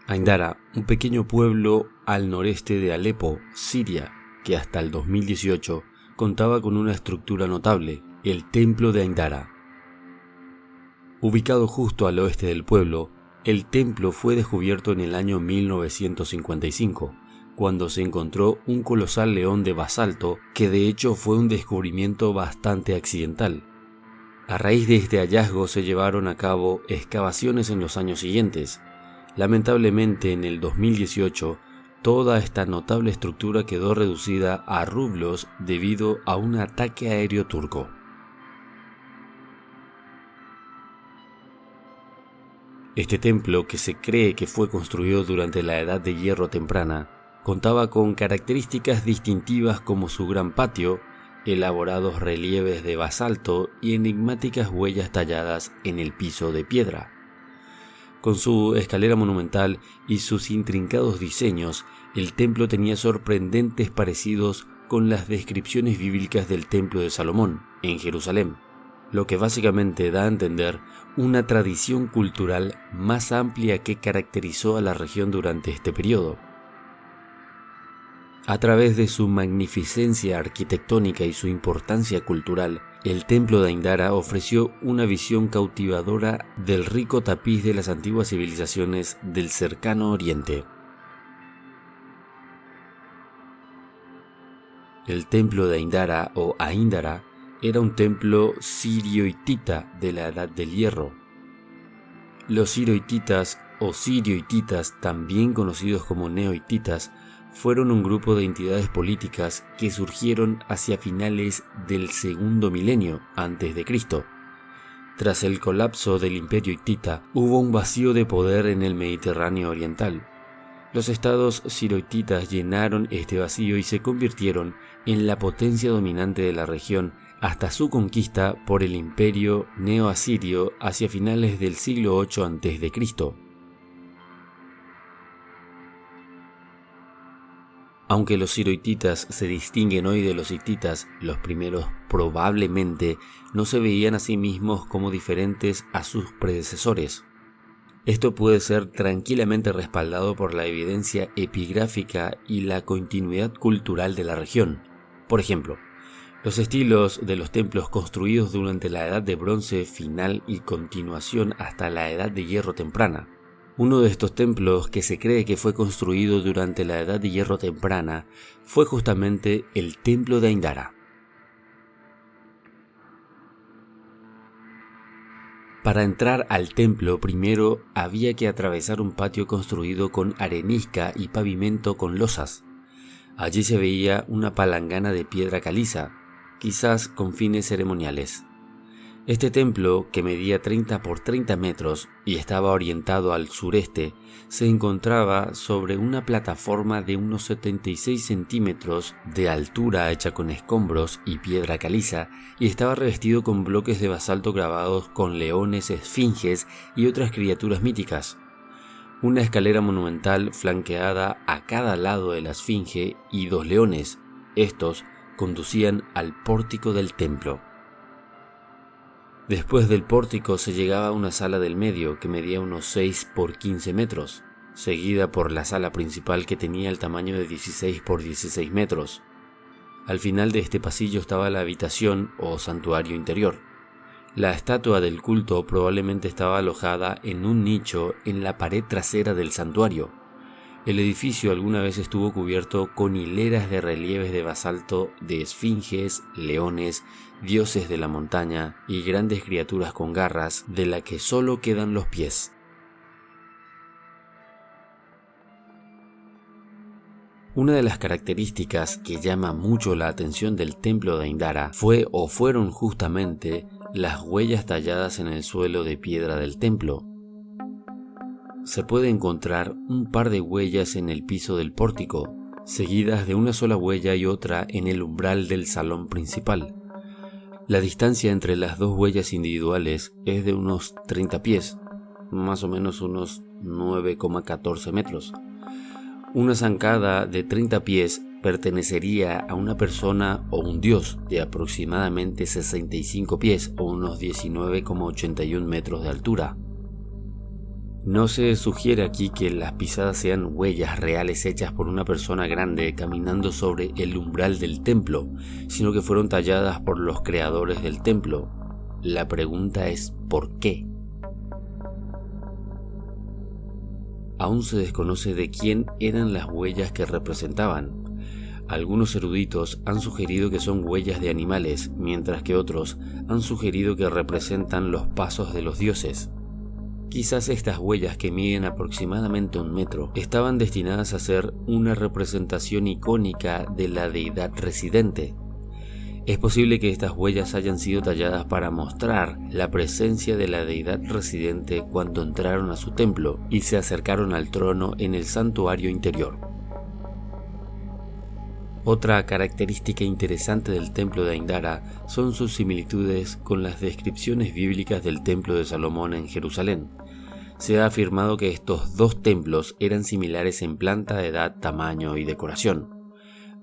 Aindara, un pequeño pueblo al noreste de Alepo, Siria, que hasta el 2018 contaba con una estructura notable, el Templo de Aindara. Ubicado justo al oeste del pueblo, el templo fue descubierto en el año 1955, cuando se encontró un colosal león de basalto que de hecho fue un descubrimiento bastante accidental. A raíz de este hallazgo se llevaron a cabo excavaciones en los años siguientes. Lamentablemente, en el 2018, toda esta notable estructura quedó reducida a rublos debido a un ataque aéreo turco. Este templo, que se cree que fue construido durante la Edad de Hierro temprana, contaba con características distintivas como su gran patio, elaborados relieves de basalto y enigmáticas huellas talladas en el piso de piedra. Con su escalera monumental y sus intrincados diseños, el templo tenía sorprendentes parecidos con las descripciones bíblicas del Templo de Salomón, en Jerusalén, lo que básicamente da a entender una tradición cultural más amplia que caracterizó a la región durante este periodo. A través de su magnificencia arquitectónica y su importancia cultural, el templo de Aindara ofreció una visión cautivadora del rico tapiz de las antiguas civilizaciones del cercano Oriente. El templo de Aindara o Aíndara era un templo sirio-hitita de la Edad del Hierro. Los sirio-hititas o sirio-hititas, también conocidos como neo-hititas, fueron un grupo de entidades políticas que surgieron hacia finales del segundo milenio antes de Cristo. Tras el colapso del imperio hitita, hubo un vacío de poder en el Mediterráneo oriental. Los estados sirio-hititas llenaron este vacío y se convirtieron en la potencia dominante de la región hasta su conquista por el imperio neo-asirio hacia finales del siglo VIII a.C. Aunque los sirio-hititas se distinguen hoy de los hititas, los primeros probablemente no se veían a sí mismos como diferentes a sus predecesores. Esto puede ser tranquilamente respaldado por la evidencia epigráfica y la continuidad cultural de la región. Por ejemplo, los estilos de los templos construidos durante la Edad de Bronce final y continuación hasta la Edad de Hierro temprana. Uno de estos templos, que se cree que fue construido durante la Edad de Hierro temprana, fue justamente el Templo de Aindara. Para entrar al templo, primero había que atravesar un patio construido con arenisca y pavimento con losas. Allí se veía una palangana de piedra caliza, quizás con fines ceremoniales. Este templo, que medía 30 por 30 metros y estaba orientado al sureste, se encontraba sobre una plataforma de unos 76 centímetros de altura hecha con escombros y piedra caliza, y estaba revestido con bloques de basalto grabados con leones, esfinges y otras criaturas míticas. Una escalera monumental flanqueada a cada lado de la esfinge y 2 leones. Estos conducían al pórtico del templo. Después del pórtico se llegaba a una sala del medio que medía unos 6 por 15 metros, seguida por la sala principal que tenía el tamaño de 16 por 16 metros. Al final de este pasillo estaba la habitación o santuario interior. La estatua del culto probablemente estaba alojada en un nicho en la pared trasera del santuario. El edificio alguna vez estuvo cubierto con hileras de relieves de basalto de esfinges, leones, dioses de la montaña y grandes criaturas con garras de la que solo quedan los pies. Una de las características que llama mucho la atención del templo de Aindara fueron justamente las huellas talladas en el suelo de piedra del templo. Se puede encontrar un par de huellas en el piso del pórtico, seguidas de una sola huella y otra en el umbral del salón principal. La distancia entre las 2 huellas individuales es de unos 30 pies, más o menos unos 9,14 metros. Una zancada de 30 pies pertenecería a una persona o un dios de aproximadamente 65 pies o unos 19,81 metros de altura. No se sugiere aquí que las pisadas sean huellas reales hechas por una persona grande caminando sobre el umbral del templo, sino que fueron talladas por los creadores del templo. La pregunta es ¿por qué? Aún se desconoce de quién eran las huellas que representaban. Algunos eruditos han sugerido que son huellas de animales, mientras que otros han sugerido que representan los pasos de los dioses. Quizás estas huellas, que miden aproximadamente 1 metro, estaban destinadas a ser una representación icónica de la deidad residente. Es posible que estas huellas hayan sido talladas para mostrar la presencia de la deidad residente cuando entraron a su templo y se acercaron al trono en el santuario interior. Otra característica interesante del templo de Aindara son sus similitudes con las descripciones bíblicas del templo de Salomón en Jerusalén. Se ha afirmado que estos dos templos eran similares en planta, edad, tamaño y decoración.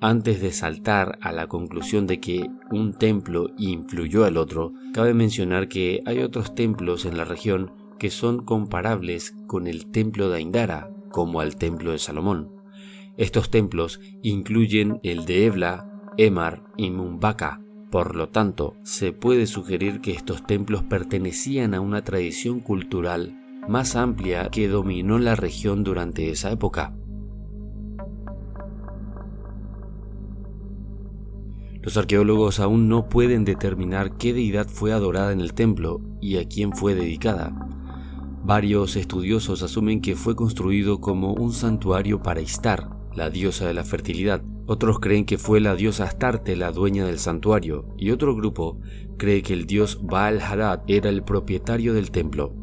Antes de saltar a la conclusión de que un templo influyó al otro, cabe mencionar que hay otros templos en la región que son comparables con el templo de Aindara, como al templo de Salomón. Estos templos incluyen el de Ebla, Emar y Mumbaka. Por lo tanto, se puede sugerir que estos templos pertenecían a una tradición cultural más amplia que dominó la región durante esa época. Los arqueólogos aún no pueden determinar qué deidad fue adorada en el templo y a quién fue dedicada. Varios estudiosos asumen que fue construido como un santuario para Istar, la diosa de la fertilidad. Otros creen que fue la diosa Astarte la dueña del santuario, y otro grupo cree que el dios Baal-Hadad era el propietario del templo.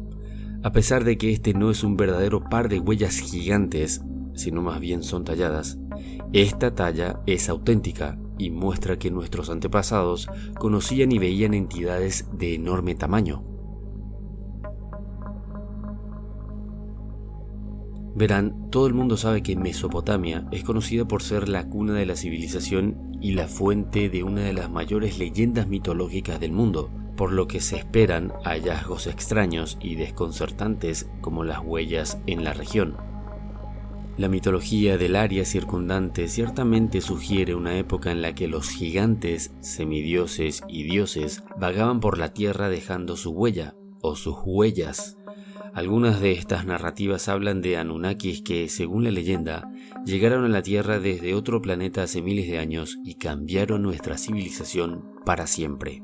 A pesar de que este no es un verdadero par de huellas gigantes, sino más bien son talladas, esta talla es auténtica y muestra que nuestros antepasados conocían y veían entidades de enorme tamaño. Verán, todo el mundo sabe que Mesopotamia es conocida por ser la cuna de la civilización y la fuente de una de las mayores leyendas mitológicas del mundo, por lo que se esperan hallazgos extraños y desconcertantes como las huellas en la región. La mitología del área circundante ciertamente sugiere una época en la que los gigantes, semidioses y dioses vagaban por la tierra dejando su huella, o sus huellas. Algunas de estas narrativas hablan de Anunnakis que, según la leyenda, llegaron a la Tierra desde otro planeta hace miles de años y cambiaron nuestra civilización para siempre.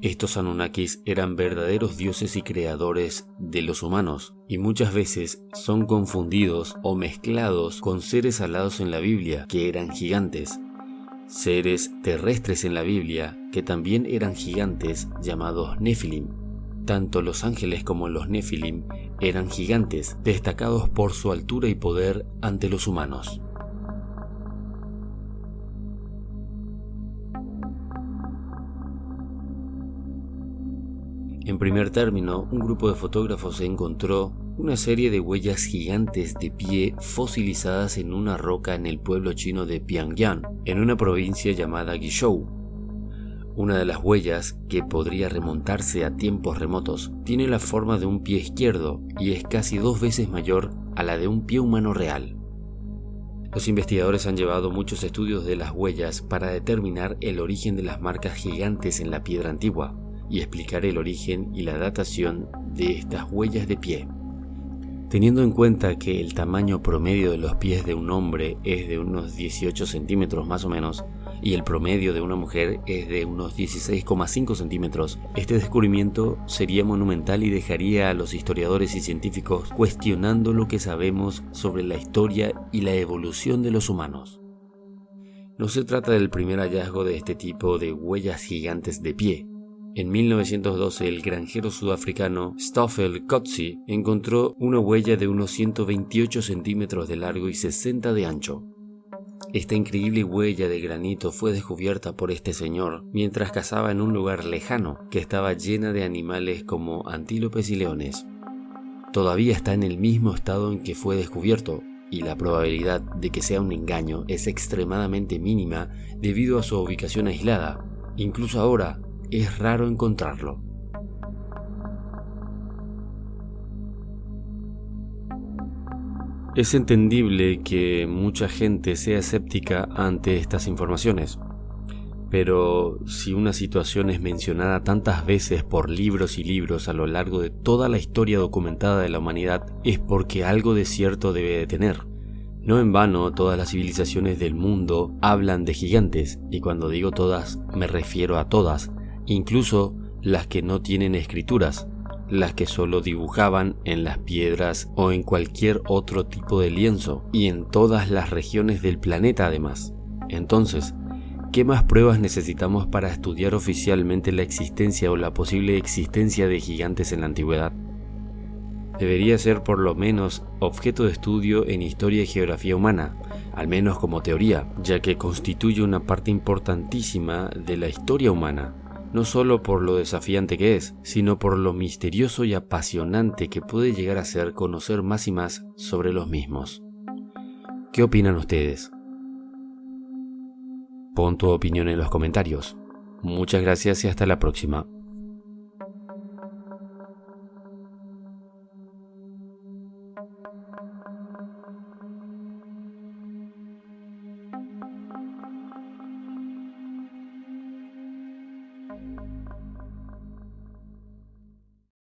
Estos Anunnakis eran verdaderos dioses y creadores de los humanos, y muchas veces son confundidos o mezclados con seres alados en la Biblia que eran gigantes, seres terrestres en la Biblia que también eran gigantes llamados Nefilim. Tanto los ángeles como los Nefilim eran gigantes, destacados por su altura y poder ante los humanos. En primer término, un grupo de fotógrafos encontró una serie de huellas gigantes de pie fosilizadas en una roca en el pueblo chino de Pyongyang, en una provincia llamada Guizhou. Una de las huellas, que podría remontarse a tiempos remotos, tiene la forma de un pie izquierdo y es casi 2 veces mayor a la de un pie humano real. Los investigadores han llevado muchos estudios de las huellas para determinar el origen de las marcas gigantes en la piedra antigua y explicar el origen y la datación de estas huellas de pie. Teniendo en cuenta que el tamaño promedio de los pies de un hombre es de unos 18 centímetros más o menos, y el promedio de una mujer es de unos 16,5 centímetros, este descubrimiento sería monumental y dejaría a los historiadores y científicos cuestionando lo que sabemos sobre la historia y la evolución de los humanos. No se trata del primer hallazgo de este tipo de huellas gigantes de pie. En 1912, el granjero sudafricano Stoffel Coetzee encontró una huella de unos 128 centímetros de largo y 60 de ancho. Esta increíble huella de granito fue descubierta por este señor mientras cazaba en un lugar lejano que estaba llena de animales como antílopes y leones. Todavía está en el mismo estado en que fue descubierto, y la probabilidad de que sea un engaño es extremadamente mínima debido a su ubicación aislada. Incluso ahora es raro encontrarlo. Es entendible que mucha gente sea escéptica ante estas informaciones, pero si una situación es mencionada tantas veces por libros y libros a lo largo de toda la historia documentada de la humanidad, es porque algo de cierto debe de tener. No en vano todas las civilizaciones del mundo hablan de gigantes, y cuando digo todas me refiero a todas, incluso las que no tienen escrituras, las que solo dibujaban en las piedras o en cualquier otro tipo de lienzo, y en todas las regiones del planeta además. Entonces, ¿qué más pruebas necesitamos para estudiar oficialmente la existencia o la posible existencia de gigantes en la antigüedad? Debería ser por lo menos objeto de estudio en historia y geografía humana, al menos como teoría, ya que constituye una parte importantísima de la historia humana, no solo por lo desafiante que es, sino por lo misterioso y apasionante que puede llegar a ser conocer más y más sobre los mismos. ¿Qué opinan ustedes? Pon tu opinión en los comentarios. Muchas gracias y hasta la próxima.